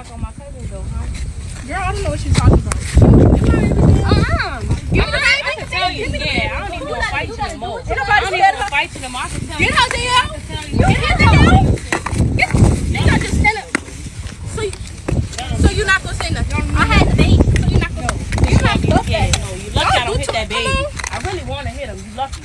knock on my cousin though, huh? Girl, I don't know what you're talking about. Give me the baby. I can tell you, yeah. I don't even want to fight you no more. I don't even want to fight you no more. I can tell you. Get her, DL. You not just stand up. So you're not gonna say nothing. I had the baby. So you're not gonna. You're not lucky. Yeah, no, you lucky I don't hit that baby. I really want to hit him. You lucky.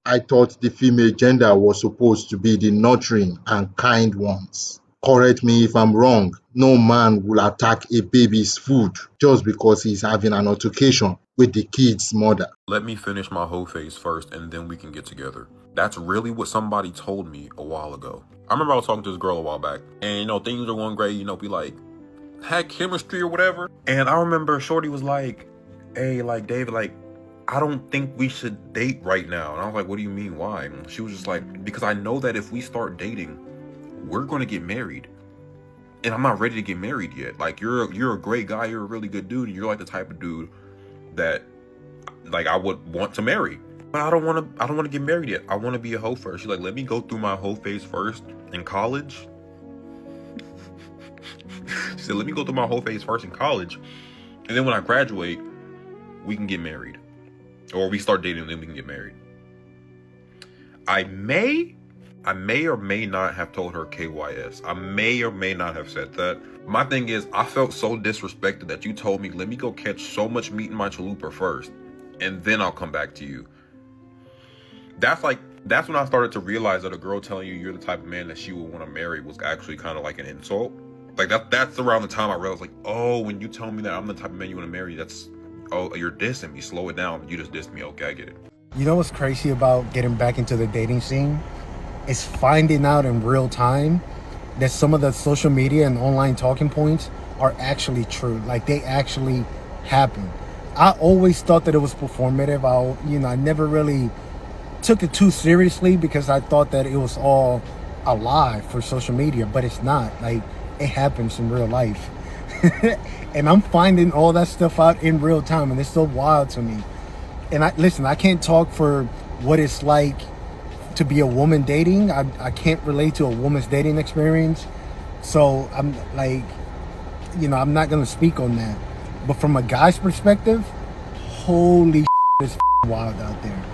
I thought the female gender was supposed to be the nurturing and kind ones. Correct me if I'm wrong. No man will attack a baby's food just because he's having an altercation with the kid's mother. Let me finish my whole phase first and then we can get together. That's really what somebody told me a while ago. I remember I was talking to this girl a while back and, things are going great. We like had chemistry or whatever. And I remember Shorty was like, hey, like David, like, I don't think we should date right now. And I was like, what do you mean? Why? And she was just like, because I know that if we start dating, we're going to get married. And I'm not ready to get married yet. Like, you're a great guy. You're a really good dude. And you're like the type of dude that, like, I would want to marry. But I don't want to get married yet. I want to be a hoe first. She's like, let me go through my whole phase first in college. She said, let me go through my whole phase first in college. And then when I graduate, we can get married. Or we start dating and then we can get married. I may or may not have told her KYS. I may or may not have said that. My thing is, I felt so disrespected that you told me, let me go catch so much meat in my chalupa first, and then I'll come back to you. That's when I started to realize that a girl telling you you're the type of man that she would want to marry was actually kind of like an insult. Like that's around the time I realized, like, oh, when you tell me that I'm the type of man you want to marry, you're dissing me. Slow it down. You just dissed me. Okay, I get it. You know what's crazy about getting back into the dating scene? Is finding out in real time that some of the social media and online talking points are actually true. Like, they actually happen. I always thought that it was performative. I never really took it too seriously because I thought that it was all a lie for social media, but it's not. Like, it happens in real life. And I'm finding all that stuff out in real time, and it's so wild to me. And I can't talk for what it's like to be a woman dating. I can't relate to a woman's dating experience. So I'm like, I'm not going to speak on that. But from a guy's perspective, holy shit, it's wild out there.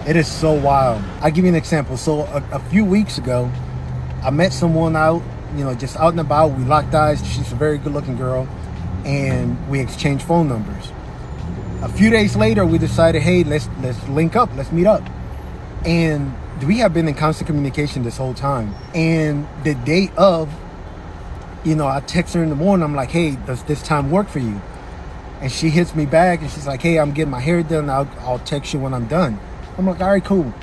It is so wild. I'll give you an example. So a few weeks ago, I met someone out, just out and about. We locked eyes. She's a very good looking girl. And we exchanged phone numbers. A few days later, we decided, hey, let's link up. Let's meet up. And we have been in constant communication this whole time. And the day of, I text her in the morning. I'm like, hey, does this time work for you? And she hits me back and she's like, hey, I'm getting my hair done. I'll text you when I'm done. I'm like, all right, cool.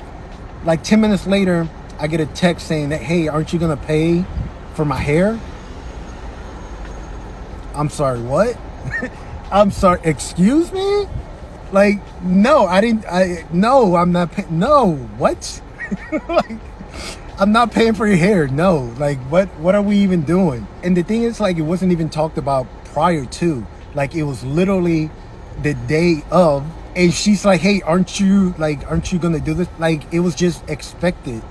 Like 10 minutes later, I get a text saying that, hey, aren't you going to pay for my hair? I'm sorry, what? I'm sorry, excuse me? Like, no, no, I'm not paying. No, what? Like, I'm not paying for your hair. No, like, what are we even doing? And the thing is, like, it wasn't even talked about prior to. Like, it was literally the day of. And she's like, hey, aren't you gonna do this? Like, it was just expected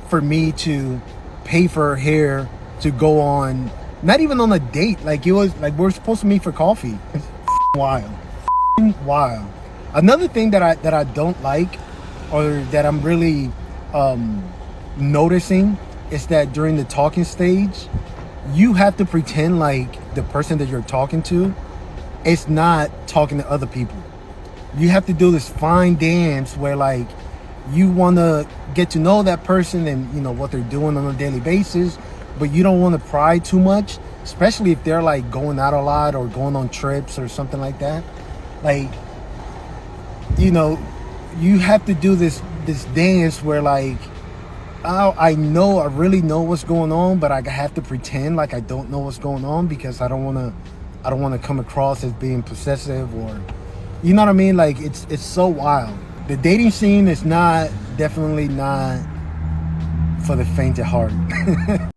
for me to pay for her hair to go on, not even on a date. Like, it was like, we're supposed to meet for coffee. It's wild. Wild. Another thing that I don't like, or that I'm really noticing, is that during the talking stage, you have to pretend like the person that you're talking to is not talking to other people. You have to do this fine dance where, like, you want to get to know that person and what they're doing on a daily basis, but you don't want to pry too much, especially if they're like going out a lot or going on trips or something like that. Like, you have to do this dance where, like, I really know what's going on, but I have to pretend like I don't know what's going on because I don't want to come across as being possessive, or, you know what I mean? Like, it's so wild. The dating scene is definitely not for the faint at heart.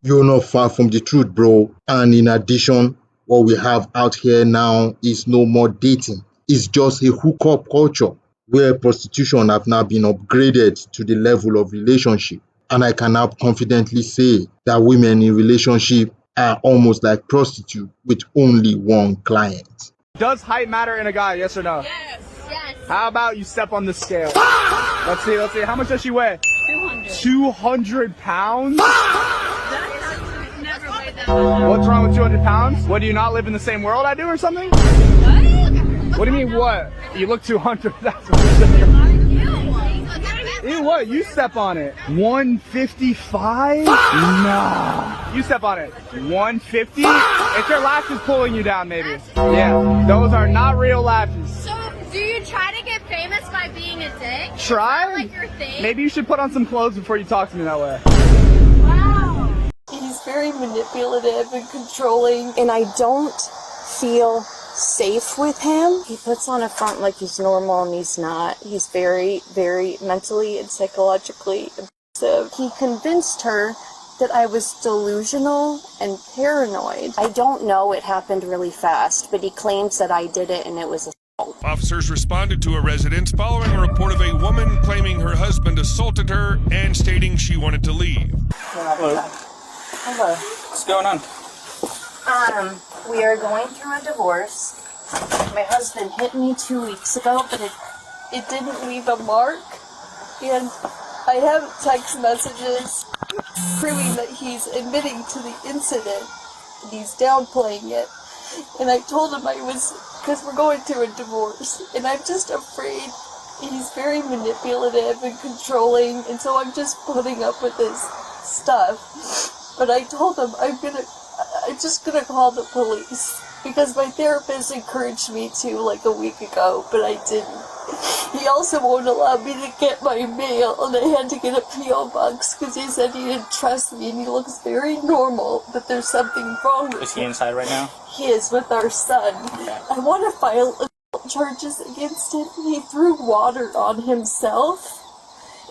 You're not far from the truth, bro. And in addition, what we have out here now is no more dating. It's just a hookup culture. where prostitution have now been upgraded to the level of relationship. And I can now confidently say that women in relationship are almost like prostitutes with only one client. Does height matter in a guy, yes or no? Yes. How about you step on the scale? Let's see. How much does she weigh? 200. 200 pounds? Never weighed that much. What's wrong with 200 pounds? What, do you not live in the same world I do or something? What do you mean what? You look 200, that's what you're saying. Ew, what? You step on it. 155? Nah. You step on it. 150? It's your lashes pulling you down, maybe. Yeah, those are not real lashes. So, do you try to get famous by being a dick? Try? Is that like your thing? Maybe you should put on some clothes before you talk to me that way. Wow. He's very manipulative and controlling, and I don't feel safe with him. He puts on a front like he's normal and he's not. He's very, very mentally and psychologically abusive. He convinced her that I was delusional and paranoid. I don't know, it happened really fast, but he claims that I did it and it was assault. Officers responded to a residence following a report of a woman claiming her husband assaulted her and stating she wanted to leave. Hello. Hello. What's going on? We are going through a divorce. My husband hit me 2 weeks ago, but it didn't leave a mark. And I have text messages proving that he's admitting to the incident and he's downplaying it. And I told him I was, because we're going through a divorce, and I'm just afraid he's very manipulative and controlling, and so I'm just putting up with his stuff. But I told him I'm just gonna call the police, because my therapist encouraged me to like a week ago, but I didn't. He also won't allow me to get my mail, and I had to get a P.O. box because he said he didn't trust me, and he looks very normal, but there's something wrong with him. Is he inside right now? He is with our son. Okay. I want to file assault charges against him. He threw water on himself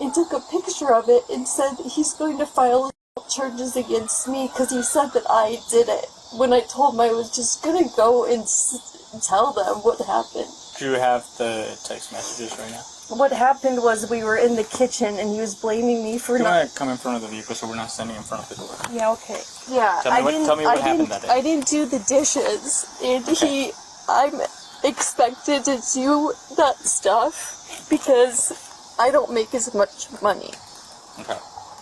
and took a picture of it and said that he's going to file assault charges against me because he said that I did it, when I told him I was just going to go and tell them what happened. Do you have the text messages right now? What happened was we were in the kitchen and he was blaming me for You not... want to come in front of the vehicle so we're not standing in front of the door? Yeah, okay. Yeah, Tell me what happened that day. I didn't do the dishes, and I'm expected to do that stuff because I don't make as much money. Okay.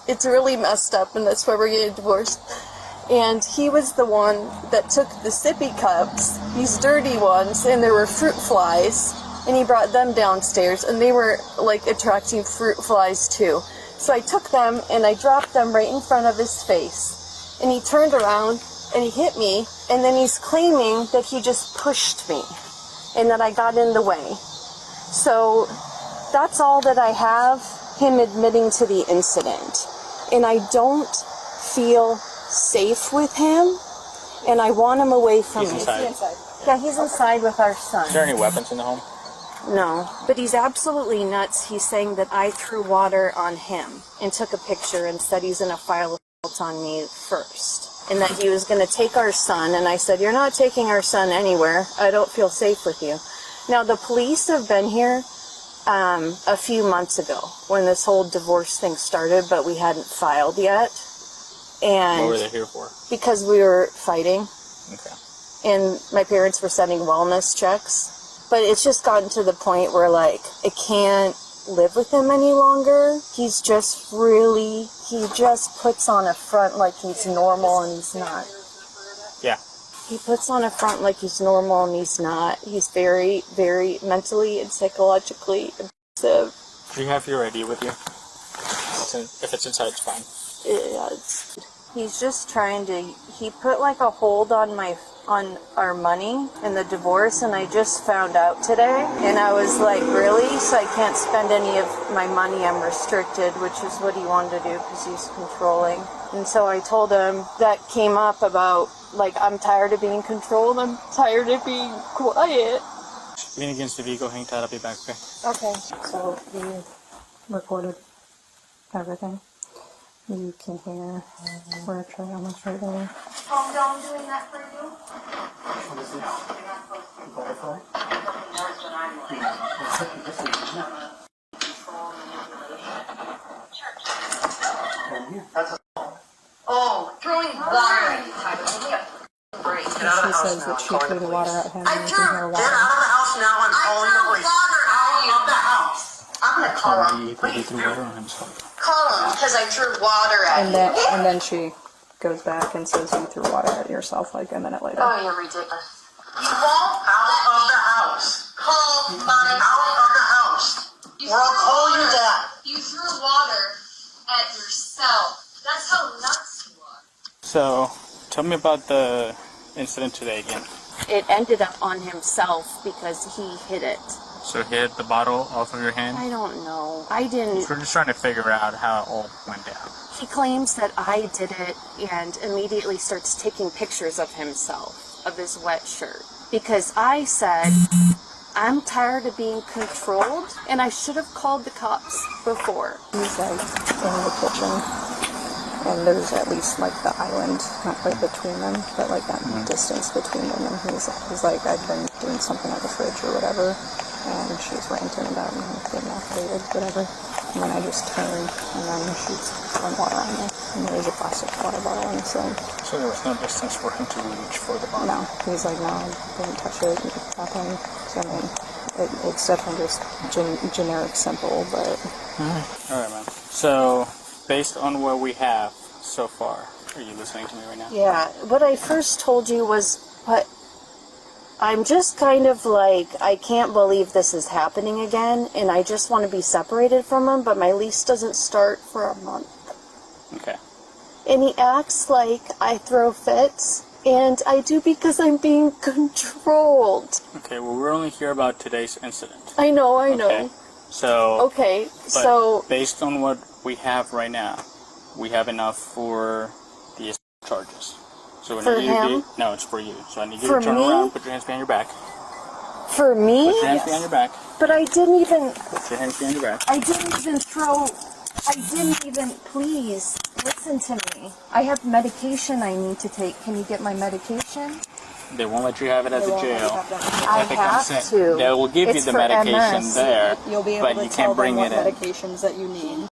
It's really messed up, and that's why we're getting divorced. And he was the one that took the sippy cups, these dirty ones, and there were fruit flies, and he brought them downstairs, and they were like attracting fruit flies too. So I took them and I dropped them right in front of his face, and he turned around and he hit me, and then he's claiming that he just pushed me and that I got in the way. So that's all that I have, him admitting to the incident. And I don't feel safe with him, and I want him away from me. He's inside? Yeah, he's inside with our son. Is there any weapons in the home? No, but he's absolutely nuts. He's saying that I threw water on him and took a picture and said he's going to file assault on me first, and that he was going to take our son. And I said, you're not taking our son anywhere. I don't feel safe with you. Now, the police have been here a few months ago when this whole divorce thing started, but we hadn't filed yet. And What were they here for? because we were fighting, Okay. and my parents were sending wellness checks. But it's just gotten to the point where, like, I can't live with him any longer. He's just he just puts on a front like he's normal, and he's not. Yeah. He puts on a front like he's normal, and he's not. He's very, very mentally and psychologically abusive. Do you have your ID with you? If it's inside, it's fine. Yeah, he's just trying to, he put like a hold on our money in the divorce, and I just found out today, and I was like, really? So I can't spend any of my money, I'm restricted, which is what he wanted to do because he's controlling. And so I told him, that came up about, like, I'm tired of being controlled, I'm tired of being quiet. Lean against the vehicle, hang tight, I'll be back, okay? Okay, so we recorded everything. You can hear we're trying almost right there. Calm down doing that for you? What is this? Butterfly? Oh, throwing water at you, Tyler. Give me a break. She says that she threw the water at him and making her water. Get out of the house now. I'm calling the police. Water out of the house. I'm gonna call him. He threw water on himself. Call him because I threw water at you. And then she goes back and says you threw water at yourself like a minute later. Oh, you're ridiculous. You won't out of the house. Call my out of the house. Or I'll call your dad. You threw water at yourself. That's how nuts you are. So, tell me about the incident today again. It ended up on himself because he hit it. So he hit the bottle off of your hand? I don't know. I didn't. We're just trying to figure out how it all went down. He claims that I did it and immediately starts taking pictures of himself, of his wet shirt. Because I said, I'm tired of being controlled and I should have called the cops before. He's like in the kitchen and there's at least like the island, not quite between them, but like that distance between them. And he's like, I've been doing something at the fridge or whatever. And she's ranting about me getting activated, whatever. And then I just turned, and then she's throwing water on me. And there's a plastic water bottle in the sink. So there was no distance for him to reach for the bottle? No. He's like, no, I didn't touch it, nothing. So, I mean, it's definitely just generic simple, but... Alright, man. So, based on what we have so far, are you listening to me right now? Yeah, what I first told you was, what... I'm just kind of like, I can't believe this is happening again, and I just want to be separated from him, but my lease doesn't start for a month. Okay. And he acts like I throw fits, and I do because I'm being controlled. Okay, well, we're only here about today's incident. I know. So... Okay, so... based on what we have right now, we have enough for the charges. So for him? No, it's for you. So I need you to turn around, put your hands behind your back. For me? Put your hands behind your back. But I didn't even... Put your hands behind your back. I didn't even throw... I didn't even... Please, listen to me. I have medication I need to take. Can you get my medication? They won't let you have it at the jail. I have to. They will give you the medication there, You'll be able but to you tell can't bring them it what in. medications that you need.